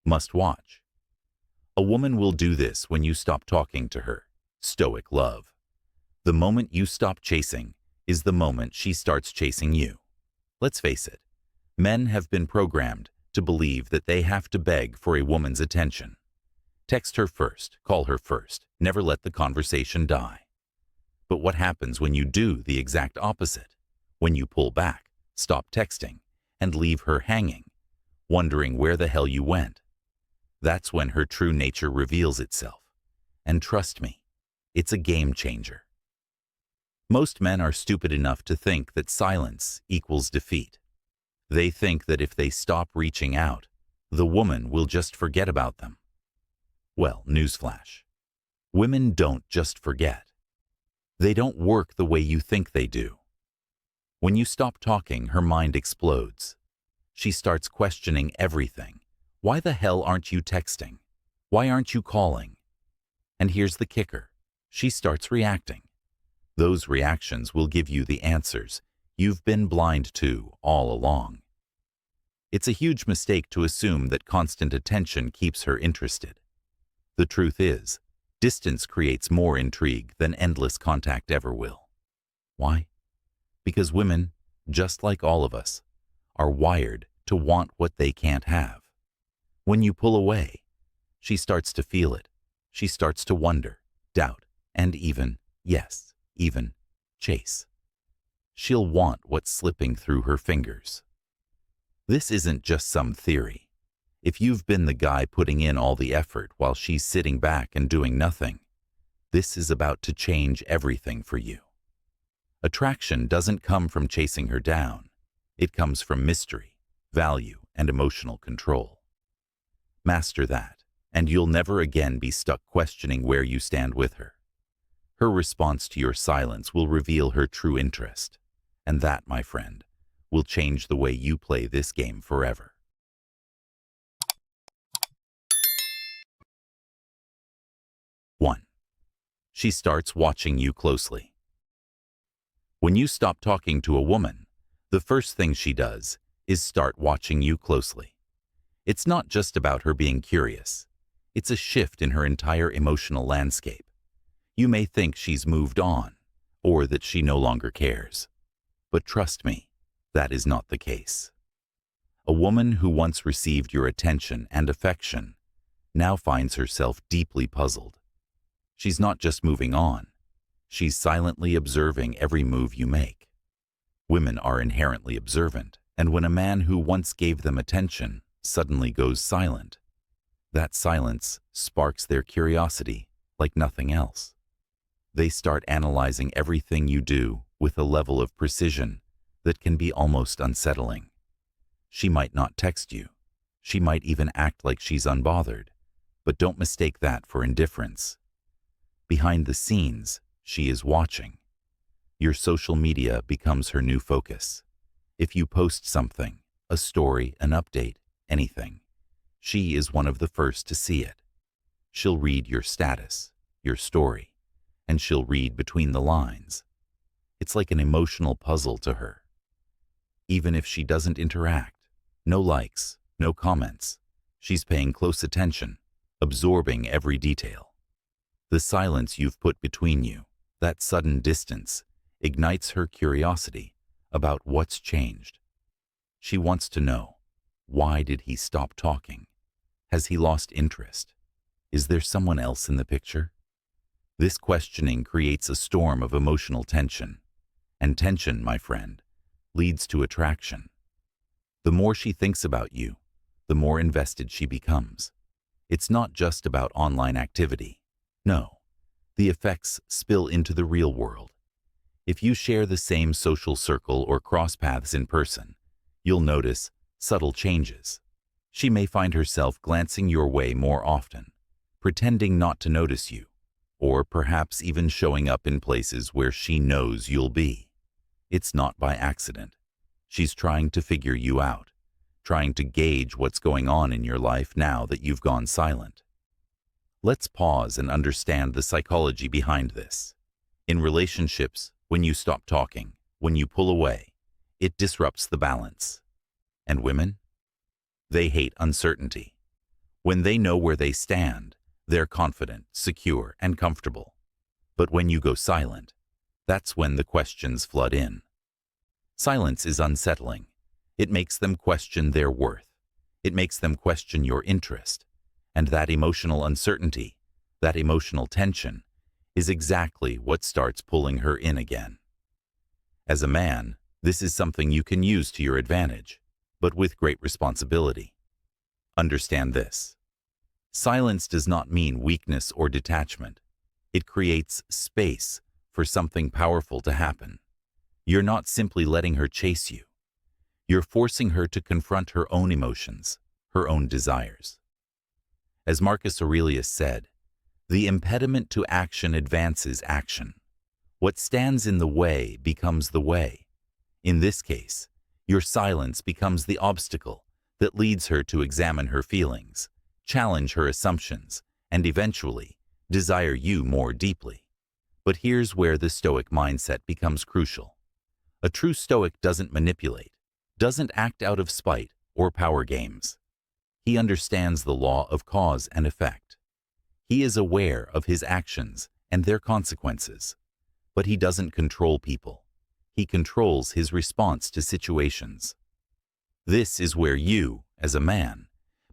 Must watch. A woman will do this when you stop talking to her. Stoic love. The moment you stop chasing is the moment she starts chasing you. Let's face it, men have been programmed to believe that they have to beg for a woman's attention. Text her first, call her first, never let the conversation die. But what happens when you do the exact opposite? When you pull back, stop texting, and leave her hanging, wondering where the hell you went? That's when her true nature reveals itself. And trust me, it's a game changer. Most men are stupid enough to think that silence equals defeat. They think that if they stop reaching out, the woman will just forget about them. Well, newsflash. Women don't just forget. They don't work the way you think they do. When you stop talking, her mind explodes. She starts questioning everything. Why the hell aren't you texting? Why aren't you calling? And here's the kicker. She starts reacting. Those reactions will give you the answers you've been blind to all along. It's a huge mistake to assume that constant attention keeps her interested. The truth is, distance creates more intrigue than endless contact ever will. Why? Because women, just like all of us, are wired to want what they can't have. When you pull away, she starts to feel it. She starts to wonder, doubt, and even chase. She'll want what's slipping through her fingers. This isn't just some theory. If you've been the guy putting in all the effort while she's sitting back and doing nothing, this is about to change everything for you. Attraction doesn't come from chasing her down. It comes from mystery, value, and emotional control. Master that, and you'll never again be stuck questioning where you stand with her. Her response to your silence will reveal her true interest, and that, my friend, will change the way you play this game forever. 1. She starts watching you closely. When you stop talking to a woman, the first thing she does is start watching you closely. It's not just about her being curious. It's a shift in her entire emotional landscape. You may think she's moved on, or that she no longer cares. But trust me, that is not the case. A woman who once received your attention and affection now finds herself deeply puzzled. She's not just moving on. She's silently observing every move you make. Women are inherently observant, and when a man who once gave them attention suddenly goes silent, that silence sparks their curiosity like nothing else. They start analyzing everything you do with a level of precision that can be almost unsettling. She might not text you. She might even act like she's unbothered, but don't mistake that for indifference. Behind the scenes, she is watching. Your social media becomes her new focus. If you post something, a story, an update, anything, she is one of the first to see it. She'll read your status, your story, and she'll read between the lines. It's like an emotional puzzle to her. Even if she doesn't interact, no likes, no comments, she's paying close attention, absorbing every detail. The silence you've put between you, that sudden distance, ignites her curiosity about what's changed. She wants to know, why did he stop talking? Has he lost interest? Is there someone else in the picture? This questioning creates a storm of emotional tension, and tension, my friend, leads to attraction. The more she thinks about you, the more invested she becomes. It's not just about online activity. No, the effects spill into the real world. If you share the same social circle or cross paths in person, you'll notice subtle changes. She may find herself glancing your way more often, pretending not to notice you, or perhaps even showing up in places where she knows you'll be. It's not by accident. She's trying to figure you out, trying to gauge what's going on in your life now that you've gone silent. Let's pause and understand the psychology behind this. In relationships, when you stop talking, when you pull away, it disrupts the balance. And women? They hate uncertainty. When they know where they stand, they're confident, secure, and comfortable. But when you go silent, that's when the questions flood in. Silence is unsettling. It makes them question their worth. It makes them question your interest. And that emotional uncertainty, that emotional tension, is exactly what starts pulling her in again. As a man, this is something you can use to your advantage, but with great responsibility. Understand this. Silence does not mean weakness or detachment. It creates space for something powerful to happen. You're not simply letting her chase you. You're forcing her to confront her own emotions, her own desires. As Marcus Aurelius said, the impediment to action advances action. What stands in the way becomes the way. In this case, your silence becomes the obstacle that leads her to examine her feelings, challenge her assumptions, and eventually desire you more deeply. But here's where the Stoic mindset becomes crucial. A true Stoic doesn't manipulate, doesn't act out of spite or power games. He understands the law of cause and effect. He is aware of his actions and their consequences. But he doesn't control people. He controls his response to situations. This is where you, as a man,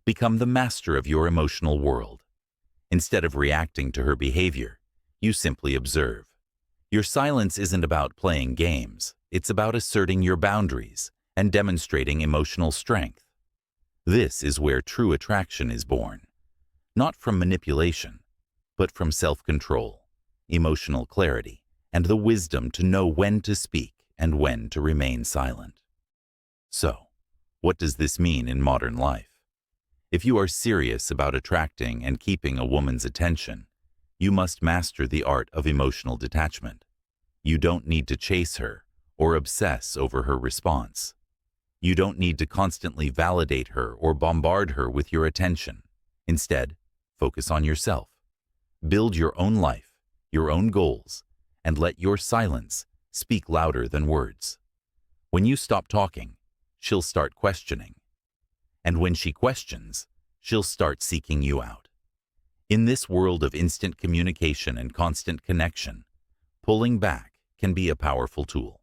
become the master of your emotional world. Instead of reacting to her behavior, you simply observe. Your silence isn't about playing games. It's about asserting your boundaries and demonstrating emotional strength. This is where true attraction is born. Not from manipulation, but from self-control, emotional clarity, and the wisdom to know when to speak and when to remain silent. So, what does this mean in modern life? If you are serious about attracting and keeping a woman's attention, you must master the art of emotional detachment. You don't need to chase her or obsess over her response. You don't need to constantly validate her or bombard her with your attention. Instead, focus on yourself. Build your own life, your own goals, and let your silence speak louder than words. When you stop talking, she'll start questioning. And when she questions, she'll start seeking you out. In this world of instant communication and constant connection, pulling back can be a powerful tool.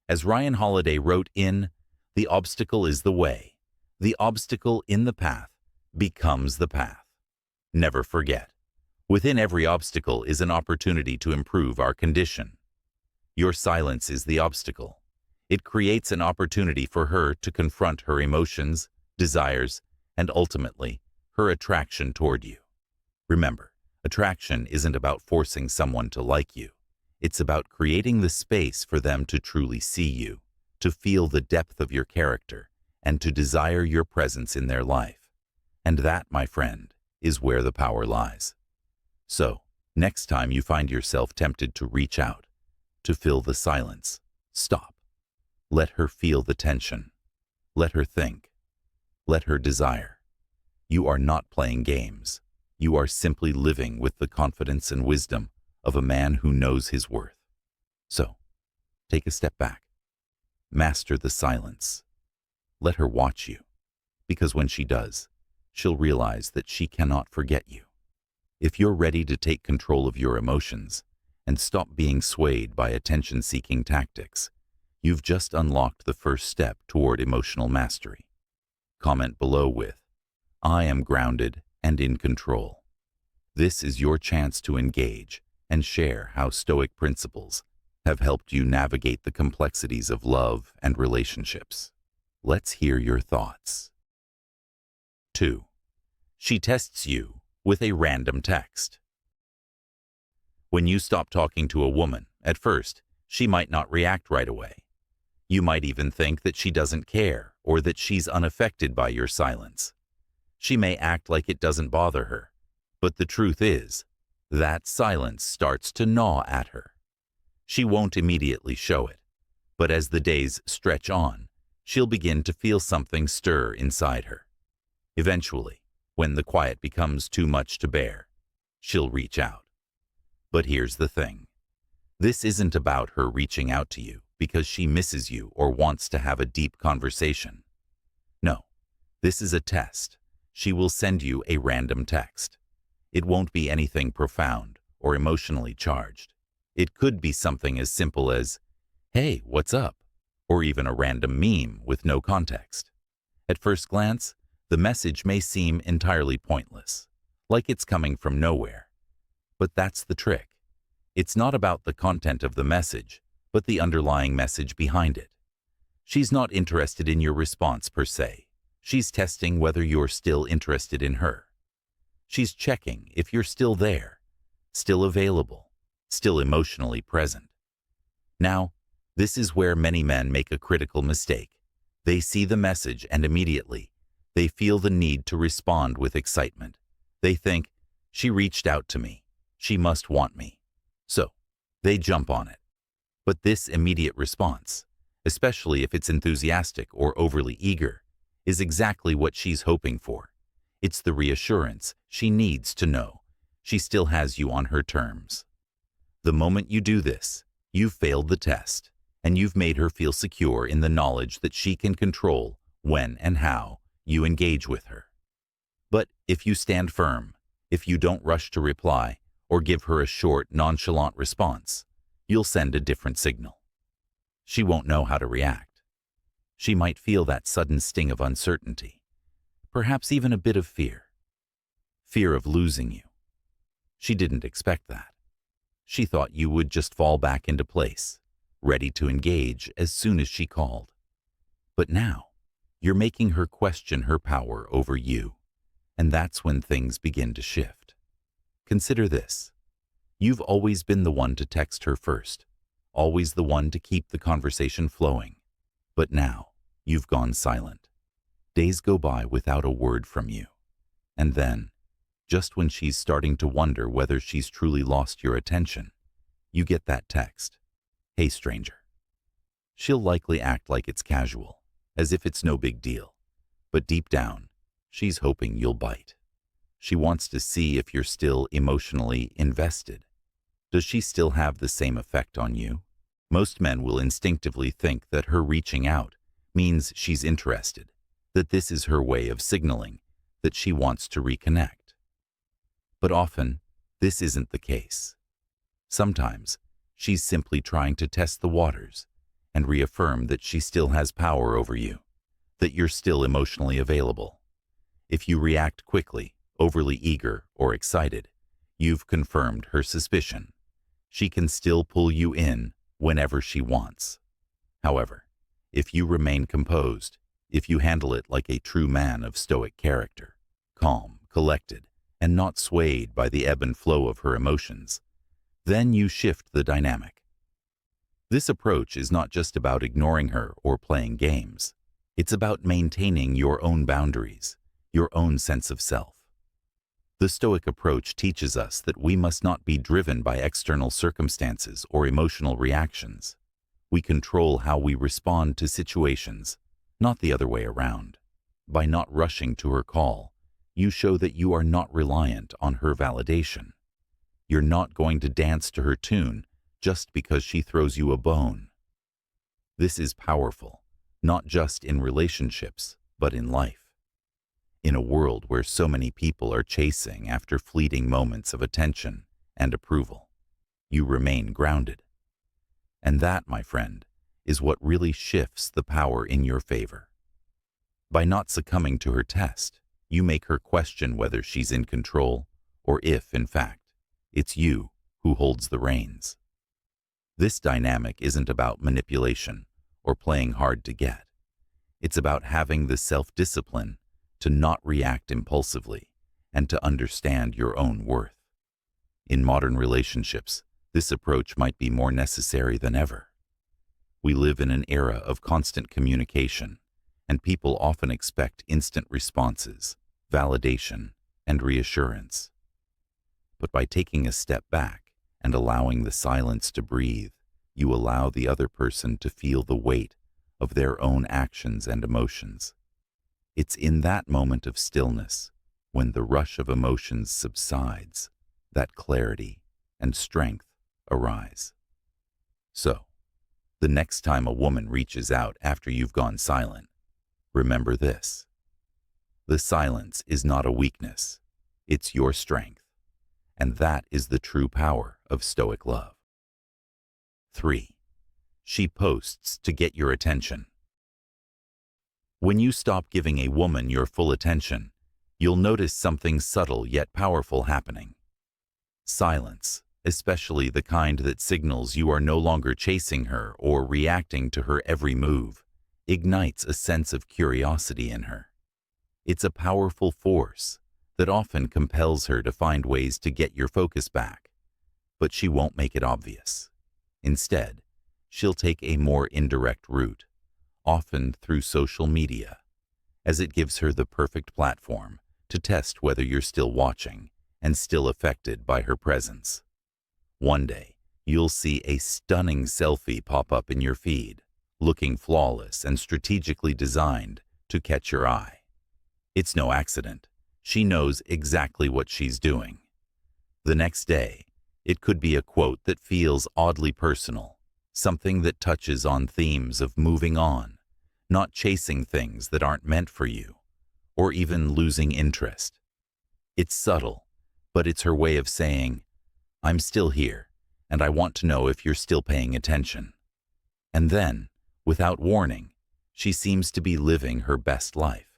As Ryan Holiday wrote in The Obstacle is the Way, the obstacle in the path becomes the path. Never forget, within every obstacle is an opportunity to improve our condition. Your silence is the obstacle. It creates an opportunity for her to confront her emotions, desires, and ultimately, her attraction toward you. Remember, attraction isn't about forcing someone to like you. It's about creating the space for them to truly see you, to feel the depth of your character, and to desire your presence in their life. And that, my friend, is where the power lies. So, next time you find yourself tempted to reach out, to fill the silence, stop. Let her feel the tension. Let her think. Let her desire. You are not playing games. You are simply living with the confidence and wisdom of a man who knows his worth. So, take a step back. Master the silence. Let her watch you, because when she does, she'll realize that she cannot forget you. If you're ready to take control of your emotions and stop being swayed by attention-seeking tactics, you've just unlocked the first step toward emotional mastery. Comment below with, I am grounded and in control. This is your chance to engage and share how Stoic principles have helped you navigate the complexities of love and relationships. Let's hear your thoughts. 2. She tests you with a random text. When you stop talking to a woman, at first, she might not react right away. You might even think that she doesn't care or that she's unaffected by your silence. She may act like it doesn't bother her, but the truth is, that silence starts to gnaw at her. She won't immediately show it, but as the days stretch on, she'll begin to feel something stir inside her. Eventually, when the quiet becomes too much to bear, she'll reach out. But here's the thing. This isn't about her reaching out to you because she misses you or wants to have a deep conversation. No, this is a test. she will send you a random text. It won't be anything profound or emotionally charged. It could be something as simple as, "Hey, what's up?" or even a random meme with no context. At first glance, the message may seem entirely pointless, like it's coming from nowhere. But that's the trick. It's not about the content of the message, but the underlying message behind it. She's not interested in your response per se. She's testing whether you're still interested in her. She's checking if you're still there, still available, still emotionally present. Now, this is where many men make a critical mistake. They see the message and immediately, they feel the need to respond with excitement. They think, "She reached out to me. She must want me." So, they jump on it. But this immediate response, especially if it's enthusiastic or overly eager, is exactly what she's hoping for. It's the reassurance she needs to know she still has you on her terms. The moment you do this, you've failed the test, and you've made her feel secure in the knowledge that she can control when and how you engage with her. But if you stand firm, if you don't rush to reply or give her a short, nonchalant response, you'll send a different signal. She won't know how to react. She might feel that sudden sting of uncertainty, perhaps even a bit of fear. Fear of losing you. She didn't expect that. She thought you would just fall back into place, ready to engage as soon as she called. But now, you're making her question her power over you, and that's when things begin to shift. Consider this. You've always been the one to text her first, always the one to keep the conversation flowing. But now, you've gone silent. Days go by without a word from you. And then, just when she's starting to wonder whether she's truly lost your attention, you get that text. "Hey, stranger." She'll likely act like it's casual, as if it's no big deal. But deep down, she's hoping you'll bite. She wants to see if you're still emotionally invested. Does she still have the same effect on you? Most men will instinctively think that her reaching out means she's interested, that this is her way of signaling that she wants to reconnect. But often, this isn't the case. Sometimes, she's simply trying to test the waters and reaffirm that she still has power over you, that you're still emotionally available. If you react quickly, overly eager, or excited, you've confirmed her suspicion. She can still pull you in whenever she wants. However, if you remain composed, if you handle it like a true man of Stoic character, calm, collected, and not swayed by the ebb and flow of her emotions, then you shift the dynamic. This approach is not just about ignoring her or playing games. It's about maintaining your own boundaries, your own sense of self. The Stoic approach teaches us that we must not be driven by external circumstances or emotional reactions. We control how we respond to situations, not the other way around. By not rushing to her call, you show that you are not reliant on her validation. You're not going to dance to her tune just because she throws you a bone. This is powerful, not just in relationships, but in life. In a world where so many people are chasing after fleeting moments of attention and approval, you remain grounded. And that, my friend, is what really shifts the power in your favor. By not succumbing to her test, you make her question whether she's in control or if, in fact, it's you who holds the reins. This dynamic isn't about manipulation or playing hard to get. It's about having the self-discipline to not react impulsively and to understand your own worth. In modern relationships, this approach might be more necessary than ever. We live in an era of constant communication, and people often expect instant responses, validation, and reassurance. But by taking a step back and allowing the silence to breathe, you allow the other person to feel the weight of their own actions and emotions. It's in that moment of stillness, when the rush of emotions subsides, that clarity and strength arise. So, the next time a woman reaches out after you've gone silent, remember this. The silence is not a weakness. It's your strength. And that is the true power of Stoic love. 3. She posts to get your attention. When you stop giving a woman your full attention, you'll notice something subtle yet powerful happening. Silence, especially the kind that signals you are no longer chasing her or reacting to her every move, ignites a sense of curiosity in her. It's a powerful force that often compels her to find ways to get your focus back, but she won't make it obvious. Instead, she'll take a more indirect route, often through social media, as it gives her the perfect platform to test whether you're still watching and still affected by her presence. One day, you'll see a stunning selfie pop up in your feed, looking flawless and strategically designed to catch your eye. It's no accident. She knows exactly what she's doing. The next day, it could be a quote that feels oddly personal, something that touches on themes of moving on, not chasing things that aren't meant for you, or even losing interest. It's subtle, but it's her way of saying, "I'm still here, and I want to know if you're still paying attention." And then, without warning, she seems to be living her best life.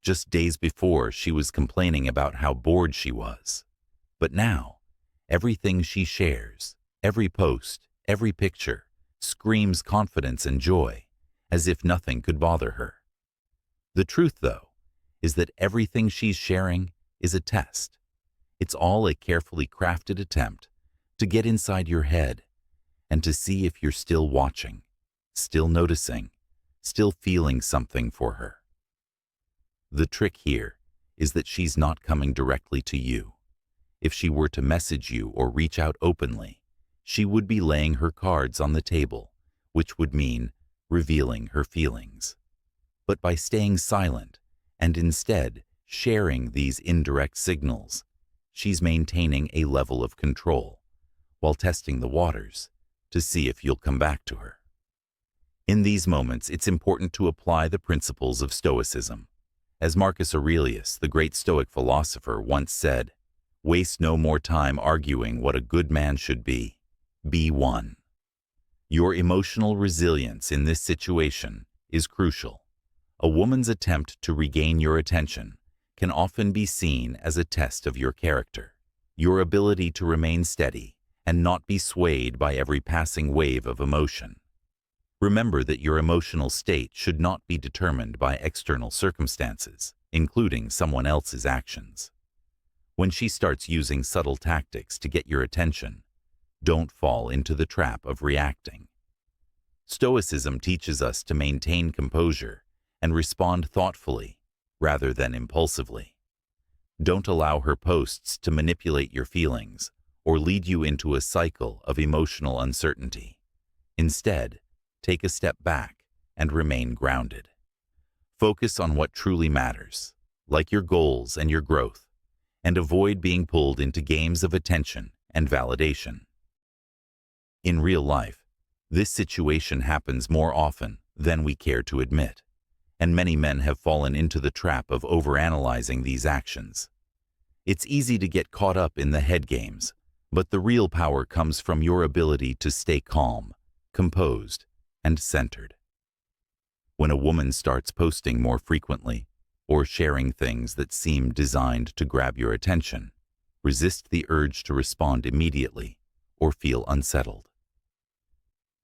Just days before, she was complaining about how bored she was. But now, everything she shares, every post, every picture, screams confidence and joy, as if nothing could bother her. The truth, though, is that everything she's sharing is a test. It's all a carefully crafted attempt to get inside your head and to see if you're still watching, still noticing, still feeling something for her. The trick here is that she's not coming directly to you. If she were to message you or reach out openly, she would be laying her cards on the table, which would mean revealing her feelings. But by staying silent and instead sharing these indirect signals, she's maintaining a level of control while testing the waters to see if you'll come back to her. In these moments, it's important to apply the principles of Stoicism. As Marcus Aurelius, the great Stoic philosopher, once said, "Waste no more time arguing what a good man should be. Be one." Your emotional resilience in this situation is crucial. A woman's attempt to regain your attention can often be seen as a test of your character, your ability to remain steady and not be swayed by every passing wave of emotion. Remember that your emotional state should not be determined by external circumstances, including someone else's actions. When she starts using subtle tactics to get your attention, don't fall into the trap of reacting. Stoicism teaches us to maintain composure and respond thoughtfully rather than impulsively. Don't allow her posts to manipulate your feelings or lead you into a cycle of emotional uncertainty. Instead, take a step back and remain grounded. Focus on what truly matters, like your goals and your growth, and avoid being pulled into games of attention and validation. In real life, this situation happens more often than we care to admit, and many men have fallen into the trap of overanalyzing these actions. It's easy to get caught up in the head games, but the real power comes from your ability to stay calm, composed, and centered. When a woman starts posting more frequently or sharing things that seem designed to grab your attention, resist the urge to respond immediately or feel unsettled.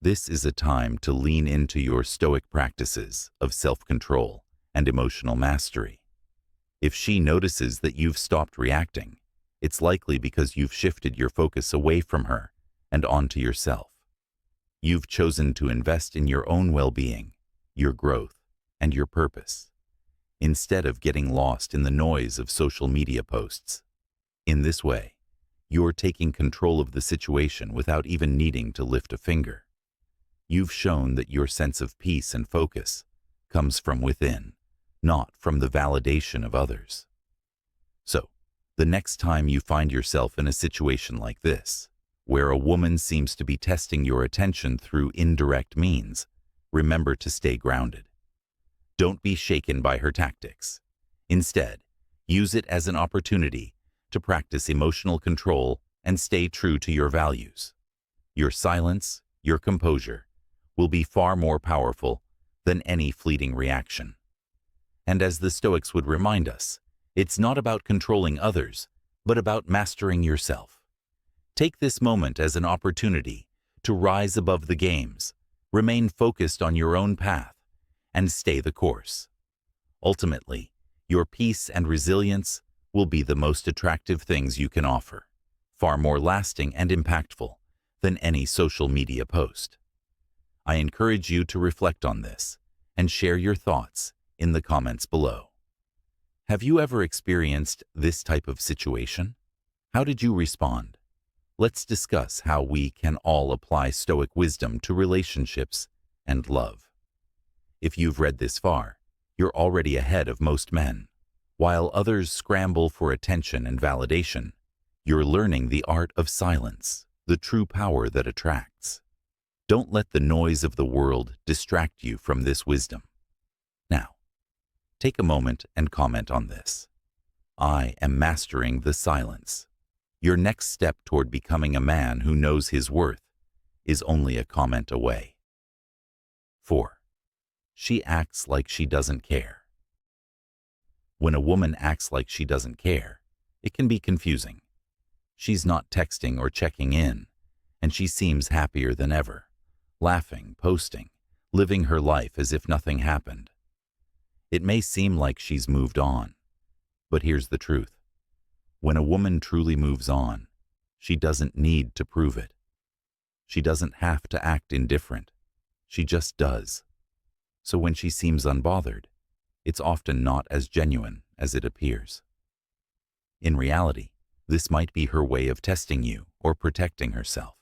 This is a time to lean into your Stoic practices of self-control and emotional mastery. If she notices that you've stopped reacting, it's likely because you've shifted your focus away from her and onto yourself. You've chosen to invest in your own well-being, your growth, and your purpose, instead of getting lost in the noise of social media posts. In this way, you're taking control of the situation without even needing to lift a finger. You've shown that your sense of peace and focus comes from within, not from the validation of others. So, the next time you find yourself in a situation like this, where a woman seems to be testing your attention through indirect means, remember to stay grounded. Don't be shaken by her tactics. Instead, use it as an opportunity to practice emotional control and stay true to your values. Your silence, your composure, will be far more powerful than any fleeting reaction. And as the Stoics would remind us, it's not about controlling others, but about mastering yourself. Take this moment as an opportunity to rise above the games, remain focused on your own path, and stay the course. Ultimately, your peace and resilience will be the most attractive things you can offer, far more lasting and impactful than any social media post. I encourage you to reflect on this and share your thoughts in the comments below. Have you ever experienced this type of situation? How did you respond? Let's discuss how we can all apply Stoic wisdom to relationships and love. If you've read this far, you're already ahead of most men. While others scramble for attention and validation, you're learning the art of silence, the true power that attracts. Don't let the noise of the world distract you from this wisdom. Now, take a moment and comment on this. I am mastering the silence. Your next step toward becoming a man who knows his worth is only a comment away. 4. She acts like she doesn't care. When a woman acts like she doesn't care, it can be confusing. She's not texting or checking in, and she seems happier than ever, laughing, posting, living her life as if nothing happened. It may seem like she's moved on, but here's the truth. When a woman truly moves on, she doesn't need to prove it. She doesn't have to act indifferent. She just does. So when she seems unbothered, it's often not as genuine as it appears. In reality, this might be her way of testing you or protecting herself.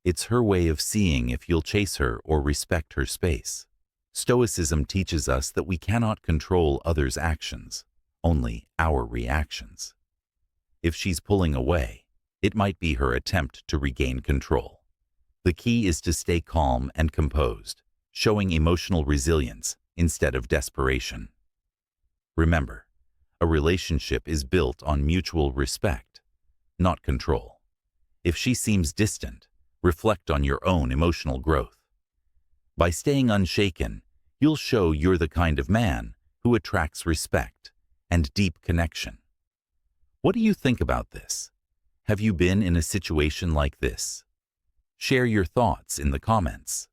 It's her way of seeing if you'll chase her or respect her space. Stoicism teaches us that we cannot control others' actions, only our reactions. If she's pulling away, it might be her attempt to regain control. The key is to stay calm and composed, showing emotional resilience instead of desperation. Remember, a relationship is built on mutual respect, not control. If she seems distant, reflect on your own emotional growth. By staying unshaken, you'll show you're the kind of man who attracts respect and deep connection. What do you think about this? Have you been in a situation like this? Share your thoughts in the comments.